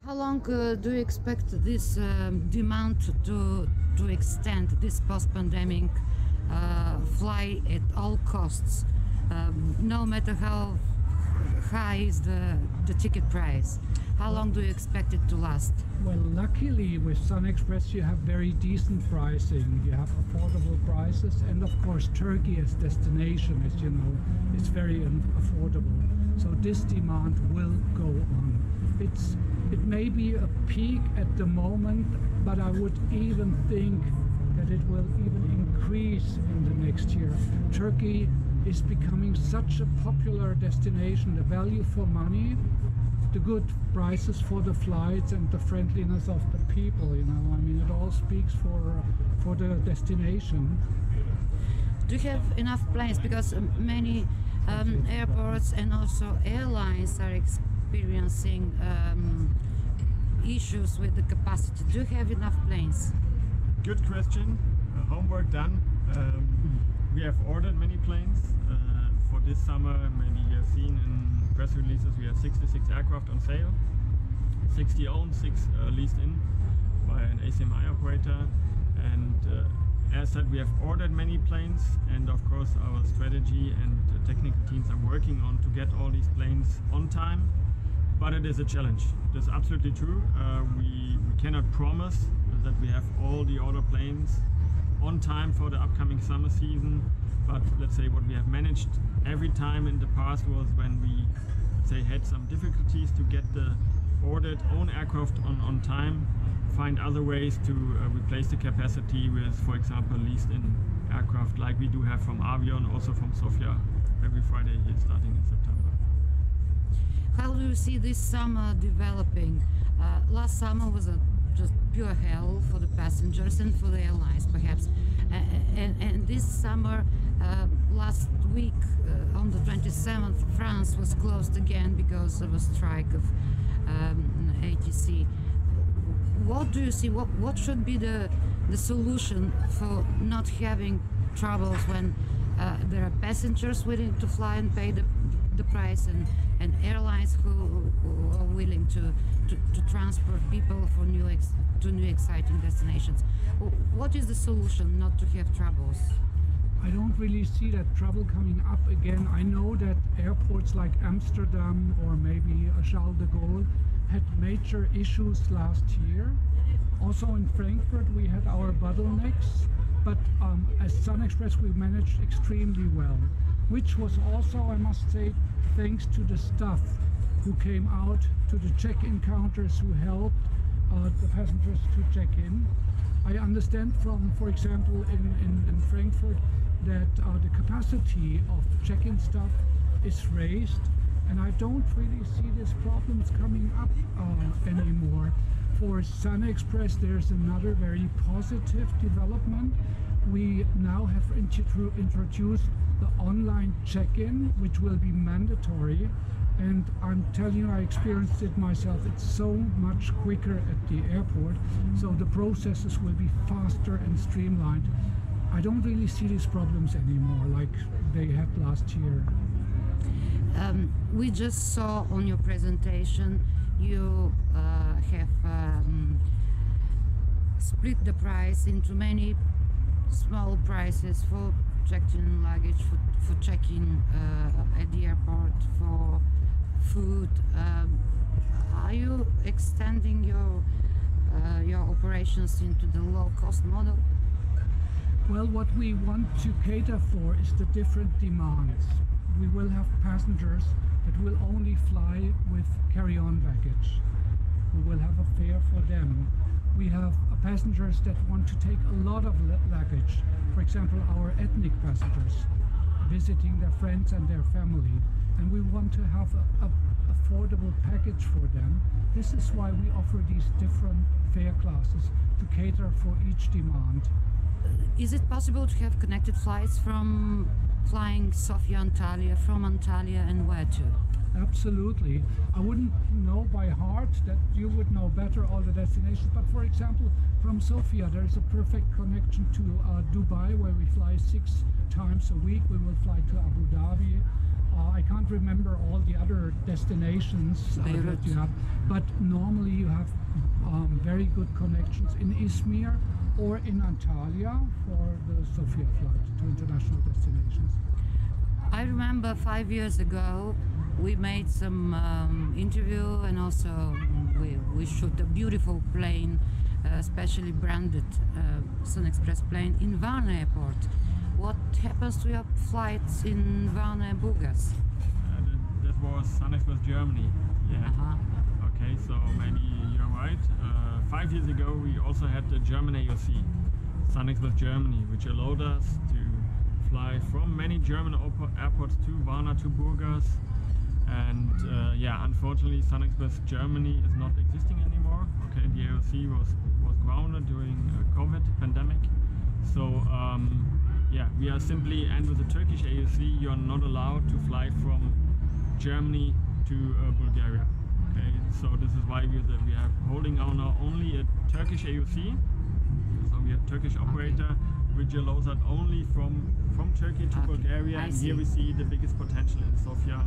How long do you expect this demand to extend, this post-pandemic fly at all costs, no matter how high is the ticket price? How long do you expect it to last? Well, luckily with SunExpress you have very decent pricing. You have affordable prices, and of course Turkey as destination, as you know, is very affordable. So this demand will go on. It may be a peak at the moment, but I would even think that it will even increase in the next year. Turkey is becoming such a popular destination. The value for money, the good prices for the flights, and the friendliness of the people, you know, I mean, it all speaks for the destination. Do you have enough planes? Because many airports and also airlines are experiencing issues with the capacity. Do you have enough planes? Good question. Homework done. We have ordered many planes for this summer. Maybe you have seen in press releases we have 66 aircraft on sale, 60 owned, 6 leased in by an ACMI operator. And as said, we have ordered many planes, and of course our strategy and technical teams are working on to get all these planes on time. But it is a challenge. That's absolutely true. We cannot promise that we have all the order planes on time for the upcoming summer season. But let's say what we have managed every time in the past was when we, let's say, had some difficulties to get the ordered own aircraft on time, find other ways to replace the capacity with, for example, leased in aircraft like we do have from Avion, also from Sofia, every Friday here starting in September. How do you see this summer developing? Last summer was just pure hell for the passengers and for the airlines, perhaps. And this summer, last week, on the 27th, France was closed again because of a strike of ATC. What do you see? What should be the solution for not having troubles when there are passengers willing to fly and pay the price, and airlines who are willing to transport people for to new exciting destinations? What is the solution not to have troubles? I don't really see that trouble coming up again. I know that airports like Amsterdam or maybe Charles de Gaulle had major issues last year. Also in Frankfurt we had our bottlenecks, but as SunExpress we managed extremely well, which was also, I must say, thanks to the staff who came out to the check-in counters, who helped the passengers to check in. I understand from, for example, in Frankfurt that the capacity of check-in staff is raised, and I don't really see these problems coming up anymore. For SunExpress there's another very positive development. We now have introduced the online check-in, which will be mandatory, and I'm telling you, I experienced it myself. It's so much quicker at the airport, so the processes will be faster and streamlined. I don't really see these problems anymore like they had last year. We just saw on your presentation you have split the price into many small prices for checked-in luggage, for check-in at the airport, for food. Are you extending your operations into the low-cost model? Well, what we want to cater for is the different demands. We will have passengers that will only fly with carry-on baggage. We will have a fare for them. We have passengers that want to take a lot of luggage. For example, our ethnic passengers visiting their friends and their family. And we want to have an affordable package for them. This is why we offer these different fare classes to cater for each demand. Is it possible to have connected flights from flying Sofia, Antalya, from Antalya, and where to? Absolutely. I wouldn't know by heart, that you would know better all the destinations, but for example from Sofia there is a perfect connection to Dubai, where we fly 6 times a week. We will fly to Abu Dhabi, I can't remember all the other destinations that you have, but normally you have very good connections in Izmir or in Antalya for the Sofia flight to international destinations. I remember 5 years ago we made some interview, and also we shot a beautiful plane, specially branded SunExpress plane in Varna airport. What happens to your flights in Varna and Burgas? That was SunExpress Germany. Yeah. Okay, so maybe you're right. 5 years ago we also had the German AOC, SunExpress Germany, which allowed us to fly from many German airports to Varna to Burgas. And yeah, unfortunately SunExpress Germany is not existing anymore. Okay, the AOC was grounded during COVID pandemic. So yeah, we are simply, and with the Turkish AOC you are not allowed to fly from Germany to Bulgaria. Okay, so this is why we are holding on now only a Turkish AOC. So we have Turkish operator, which allows us only from Turkey to Bulgaria, and here we see the biggest potential in Sofia